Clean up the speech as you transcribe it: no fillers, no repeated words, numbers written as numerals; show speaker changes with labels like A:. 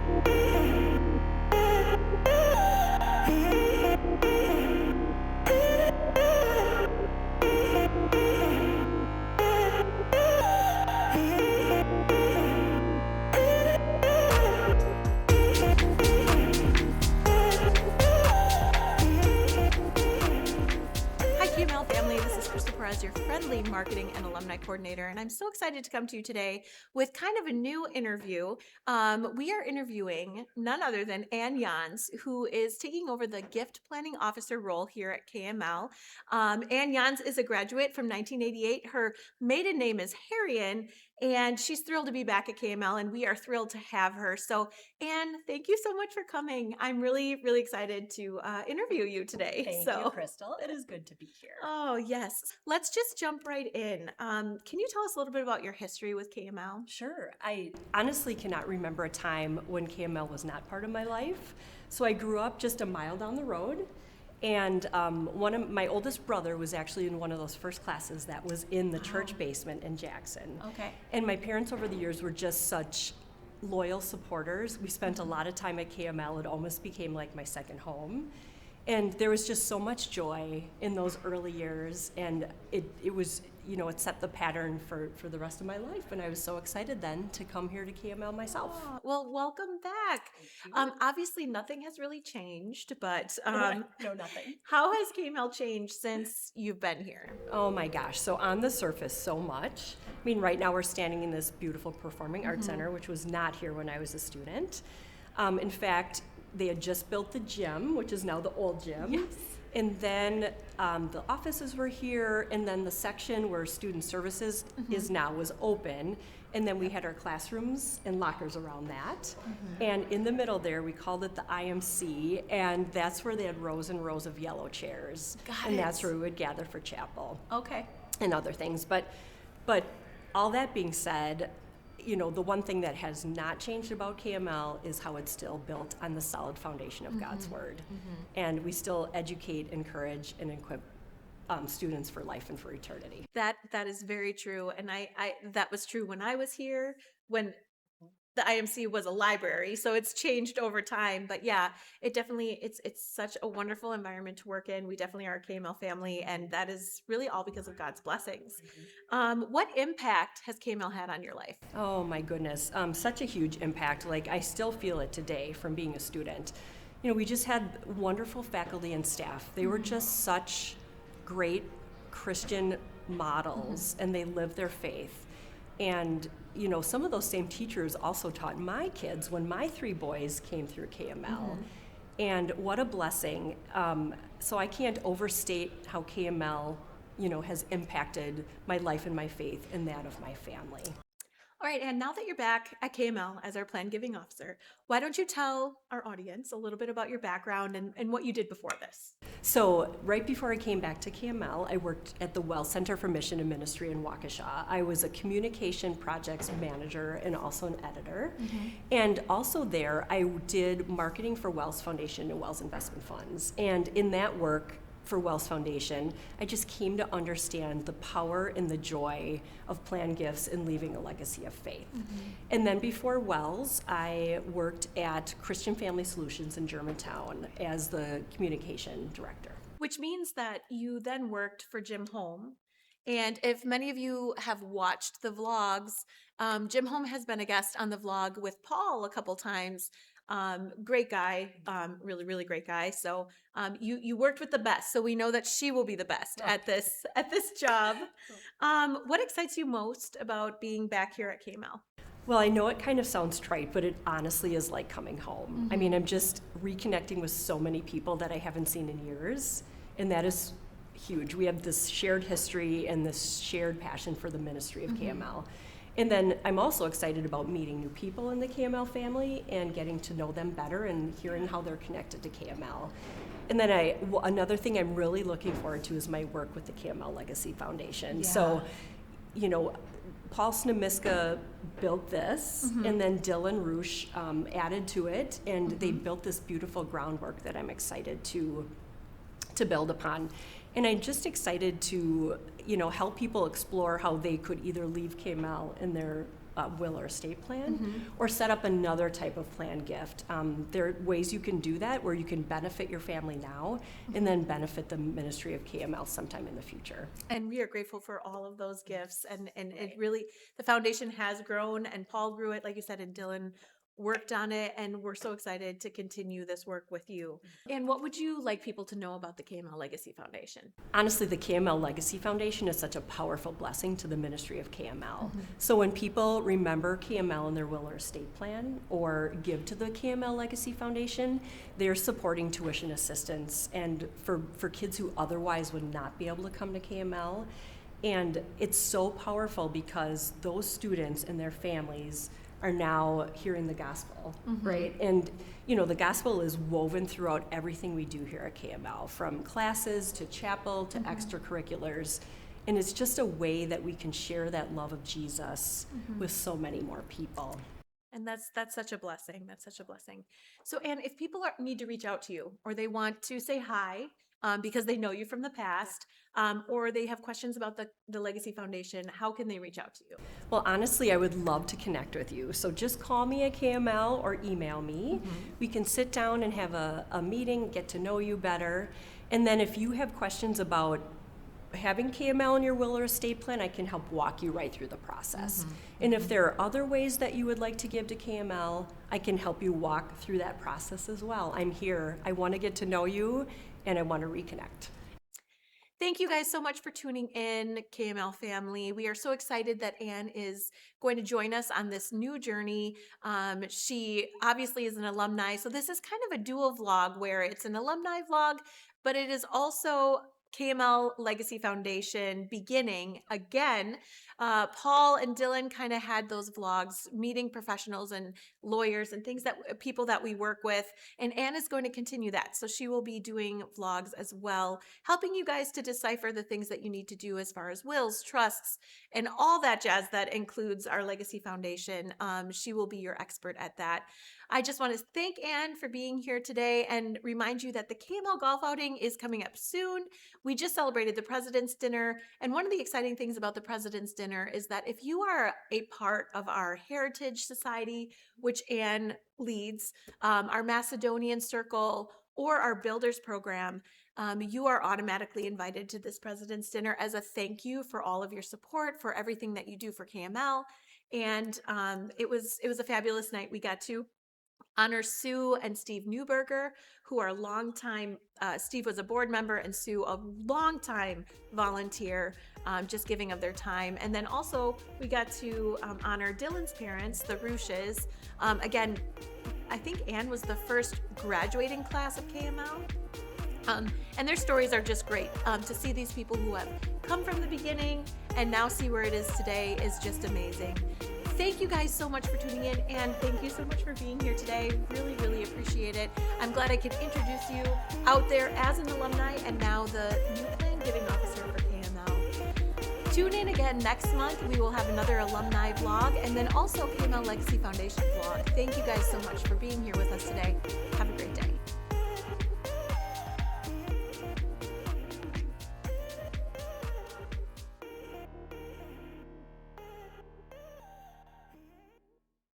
A: KML family, this is Crystal Perez, your friendly marketing and alumni coordinator, and I'm so excited to come to you today with kind of a new interview. We are interviewing none other than Ann.Jahns, who is taking over the gift planning officer role here at KML. Ann.Jahns is a graduate from 1988. Her maiden name is Herrian, and she's thrilled to be back at KML, and we are thrilled to have her. So, Ann, thank you so much for coming. I'm really, really excited to interview you today.
B: Thank you, Crystal. It is good to be here.
A: Oh, yes. Let's just jump right in. Can you tell us a little bit about your history with KML?
B: Sure. I honestly cannot remember a time when KML was not part of my life. So I grew up just a mile down the road. And one of my oldest brother was actually in one of those first classes that was in the church basement in Jackson.
A: Okay.
B: And my parents over the years were just such loyal supporters. We spent a lot of time at KML. It almost became like my second home. And there was just so much joy in those early years, and it was, it set the pattern for the rest of my life, and I was so excited then to come here to KML myself.
A: Oh, well, welcome back. Obviously, nothing has really changed, but
B: No, nothing.
A: How has KML changed since you've been here?
B: Oh my gosh, so on the surface, so much. I mean, right now we're standing in this beautiful performing arts center, which was not here when I was a student. In fact, they had just built the gym, which is now the old gym.
A: Yes.
B: And then the offices were here, and then the section where student services is now was open. And then we had our classrooms and lockers around that. And in the middle there, we called it the IMC, and that's where they had rows and rows of yellow chairs. And that's where we would gather for chapel.
A: Okay.
B: And other things. But all that being said, the one thing that has not changed about KML is how it's still built on the solid foundation of God's Word. And we still educate, encourage, and equip students for life and for eternity.
A: That is very true. And I that was true when I was here, when the IMC was a library, so it's changed over time. But yeah, it definitely, it's such a wonderful environment to work in. We definitely are a KML family, and that is really all because of God's blessings. What impact has KML had on your life?
B: Oh my goodness, such a huge impact. Like, I still feel it today from being a student. We just had wonderful faculty and staff. They were just such great Christian models, and they lived their faith. And some of those same teachers also taught my kids when my 3 boys came through KML. And what a blessing. So I can't overstate how KML, has impacted my life and my faith and that of my family.
A: All right, and now that you're back at KML as our plan giving officer, why don't you tell our audience a little bit about your background and what you did before this?
B: So right before I came back to KML, I worked at the Wells Center for Mission and Ministry in Waukesha. I was a communication projects manager and also an editor. And also there, I did marketing for Wells Foundation and Wells Investment Funds. And in that work, for Wells Foundation, I just came to understand the power and the joy of planned gifts and leaving a legacy of faith. And then before Wells, I worked at Christian Family Solutions in Germantown as the communication director.
A: Which means that you then worked for Jim Holm. And if many of you have watched the vlogs, Jim Holm has been a guest on the vlog with Paul a couple times. Great guy, really, really great guy. So you worked with the best, so we know that she will be the best at this job. What excites you most about being back here at KML?
B: Well, I know it kind of sounds trite, but it honestly is like coming home. I mean, I'm just reconnecting with so many people that I haven't seen in years, and that is huge. We have this shared history and this shared passion for the ministry of KML. And then I'm also excited about meeting new people in the KML family and getting to know them better and hearing how they're connected to KML. And then another thing I'm really looking forward to is my work with the KML Legacy Foundation. So, Paul Snemiska built this, and then Dylan Roosh added to it, and they built this beautiful groundwork that I'm excited to build upon. And I'm just excited to, help people explore how they could either leave KML and their will or estate plan, or set up another type of plan gift. There are ways you can do that where you can benefit your family now and then benefit the ministry of KML sometime in the future.
A: And we are grateful for all of those gifts. And it really, the foundation has grown, and Paul grew it, like you said, and Dylan worked on it. And we're so excited to continue this work with you. And what would you like people to know about the KML Legacy Foundation?
B: Honestly, the KML Legacy Foundation is such a powerful blessing to the ministry of KML. So when people remember KML in their will or estate plan or give to the KML Legacy Foundation, they're supporting tuition assistance and for kids who otherwise would not be able to come to KML. And it's so powerful because those students and their families are now hearing the gospel, right? And the gospel is woven throughout everything we do here at KML, from classes to chapel to extracurriculars. And it's just a way that we can share that love of Jesus with so many more people.
A: And that's such a blessing. That's such a blessing. So, Ann, if people need to reach out to you, or they want to say hi because they know you from the past, or they have questions about the Legacy Foundation, how can they reach out to you?
B: Well, honestly, I would love to connect with you. So just call me at KML or email me. We can sit down and have a meeting, get to know you better. And then if you have questions about having KML in your will or estate plan, I can help walk you right through the process. And if there are other ways that you would like to give to KML, I can help you walk through that process as well. I'm here. I want to get to know you, and I want to reconnect.
A: Thank you guys so much for tuning in, KML family. We are so excited that Ann is going to join us on this new journey. She obviously is an alumni, so this is kind of a dual vlog where it's an alumni vlog, but it is also KML Legacy Foundation beginning again. Paul and Dylan kind of had those vlogs meeting professionals and lawyers and things that people that we work with, and Ann is going to continue that. So she will be doing vlogs as well, helping you guys to decipher the things that you need to do as far as wills, trusts, and all that jazz that includes our Legacy Foundation. She will be your expert at that. I just want to thank Ann for being here today and remind you that the KML Golf Outing is coming up soon. We just celebrated the President's Dinner, and one of the exciting things about the President's Dinner is that if you are a part of our Heritage Society, which Ann leads, our Macedonian Circle, or our Builders Program, you are automatically invited to this President's Dinner as a thank you for all of your support, for everything that you do for KML. And it was a fabulous night. We got to honor Sue and Steve Newberger, who are longtime, Steve was a board member and Sue a longtime volunteer, just giving of their time. And then also we got to honor Dylan's parents, the Rooshes. Again, I think Ann was the first graduating class of KML. And their stories are just great. To see these people who have come from the beginning and now see where it is today is just amazing. Thank you guys so much for tuning in, and thank you so much for being here today. Really, really appreciate it. I'm glad I could introduce you out there as an alumni and now the new plan giving officer for KML. Tune in again next month. We will have another alumni vlog and then also KML Legacy Foundation vlog. Thank you guys so much for being here with us today. Have a great day.